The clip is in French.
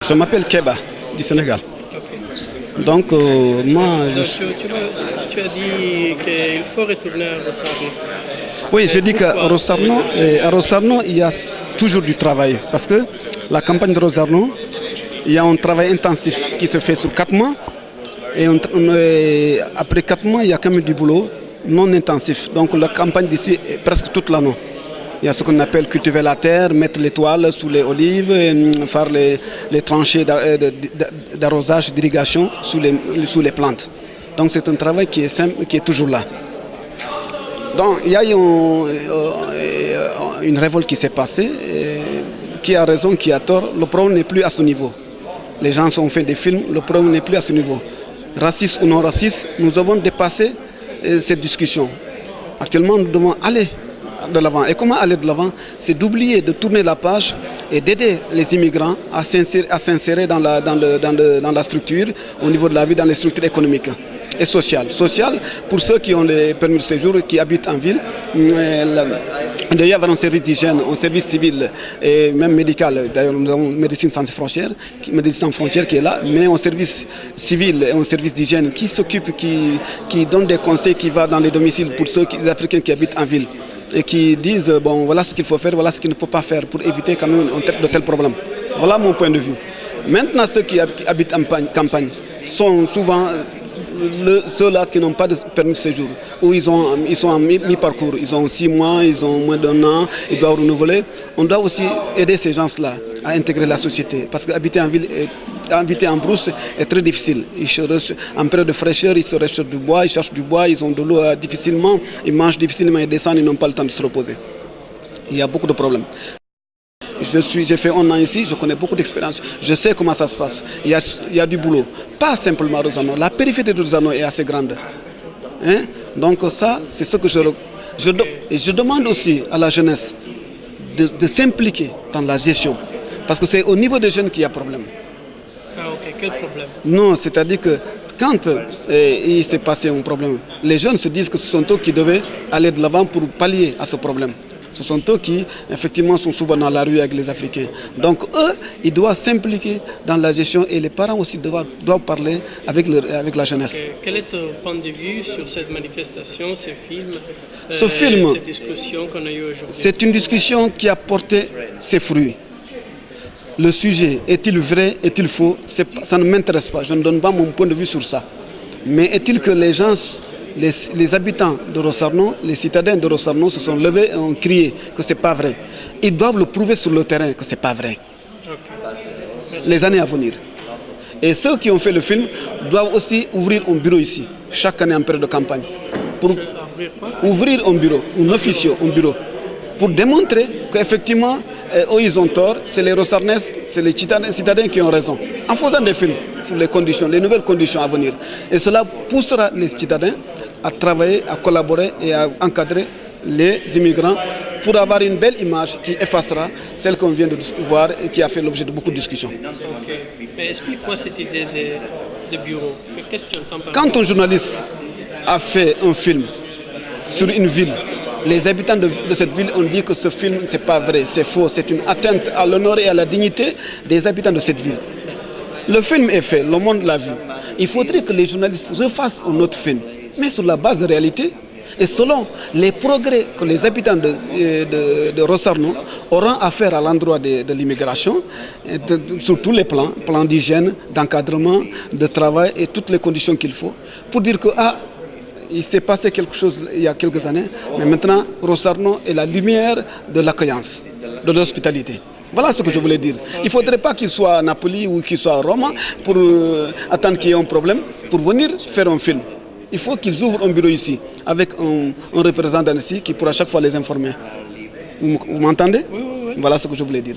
Je m'appelle Keba, du Sénégal. Donc, moi, Tu as dit qu'il faut retourner à Rosarno. oui, je dis qu'à Rosarno, il y a toujours du travail. Parce que la campagne de Rosarno, il y a un travail intensif qui se fait sur 4 mois. Et après 4 mois, il y a quand même du boulot non intensif. Donc la campagne d'ici est presque toute l'année. Il y a ce qu'on appelle cultiver la terre, mettre les toiles sous les olives, faire les tranchées d'arrosage, d'irrigation sous les plantes. Donc c'est un travail qui est simple, qui est toujours là. Donc il y a une révolte qui s'est passée, qui a raison, qui a tort. Le problème n'est plus à ce niveau. Les gens ont fait des films, le problème n'est plus à ce niveau. Raciste ou non raciste, nous avons dépassé cette discussion. Actuellement, nous devons aller de l'avant. Et comment aller de l'avant? C'est d'oublier, de tourner la page et d'aider les immigrants à s'insérer dans la structure, au niveau de la vie, dans les structures économiques et sociales. Sociales pour ceux qui ont les permis de séjour, qui habitent en ville. Il doit y avoir un service d'hygiène, un service civil et même médical. D'ailleurs, nous avons Médecine sans frontières qui est là, mais un service civil et un service d'hygiène qui s'occupe, qui donne des conseils, qui va dans les domiciles pour les Africains qui habitent en ville et qui disent, bon, voilà ce qu'il faut faire, voilà ce qu'il ne faut pas faire pour éviter quand même de tels problèmes. Voilà mon point de vue. Maintenant, ceux qui habitent en campagne sont souvent ceux-là qui n'ont pas de permis de séjour, où ils sont en mi-parcours, ils ont 6 mois, ils ont moins d'1 an, ils doivent renouveler. On doit aussi aider ces gens-là à intégrer la société, parce qu'habiter en ville, habiter en brousse est très difficile. En période de fraîcheur, ils se recherchent du bois, ils cherchent du bois, ils ont de l'eau difficilement, ils mangent difficilement, ils descendent, ils n'ont pas le temps de se reposer. Il y a beaucoup de problèmes. J'ai fait 1 an ici, je connais beaucoup d'expérience, je sais comment ça se passe. Il y a du boulot. Pas simplement à Rosarno, la périphérie de Rosarno est assez grande. Hein? Donc ça, c'est ce que je demande aussi à la jeunesse de s'impliquer dans la gestion. Parce que c'est au niveau des jeunes qu'il y a problème. Ah ok, quel problème? Non, c'est-à-dire que quand il s'est passé un problème, les jeunes se disent que ce sont eux qui devaient aller de l'avant pour pallier à ce problème. Ce sont eux qui, effectivement, sont souvent dans la rue avec les Africains. Donc, eux, ils doivent s'impliquer dans la gestion et les parents aussi doivent parler avec la jeunesse. Okay. Quel est ton point de vue sur cette manifestation, ce film, cette discussion qu'on a eue aujourd'hui? C'est une discussion qui a porté ses fruits. Le sujet, est-il vrai, est-il faux? Ça ne m'intéresse pas. Je ne donne pas mon point de vue sur ça. Mais est-il que les gens... Les habitants de Rosarno, les citadins de Rosarno se sont levés et ont crié que ce n'est pas vrai. Ils doivent le prouver sur le terrain que ce n'est pas vrai. Okay. Les années à venir. Et ceux qui ont fait le film doivent aussi ouvrir un bureau ici, chaque année en période de campagne. Pour ouvrir un bureau, un officio, un bureau. Pour démontrer qu'effectivement, eux ils ont tort, c'est les Rosarnais, c'est les citadins qui ont raison. En faisant des films sur les conditions, les nouvelles conditions à venir. Et cela poussera les citadins à travailler, à collaborer et à encadrer les immigrants pour avoir une belle image qui effacera celle qu'on vient de voir et qui a fait l'objet de beaucoup de discussions. Okay. Mais explique-moi cette idée de bureau. Qu'est-ce que tu entends par Quand un journaliste a fait un film sur une ville, les habitants de cette ville ont dit que ce film, ce n'est pas vrai, c'est faux, c'est une atteinte à l'honneur et à la dignité des habitants de cette ville. Le film est fait, le monde l'a vu. Il faudrait que les journalistes refassent un autre film, mais sur la base de réalité et selon les progrès que les habitants de Rosarno auront à faire à l'endroit de l'immigration, sur tous les plans d'hygiène, d'encadrement, de travail et toutes les conditions qu'il faut, pour dire que il s'est passé quelque chose il y a quelques années, mais maintenant Rosarno est la lumière de l'accueillance, de l'hospitalité. Voilà ce que je voulais dire. Il ne faudrait pas qu'il soit à Napoli ou qu'il soit à Rome pour attendre qu'il y ait un problème, pour venir faire un film. Il faut qu'ils ouvrent un bureau ici, avec un représentant ici qui pourra chaque fois les informer. Vous m'entendez? Oui. Voilà ce que je voulais dire.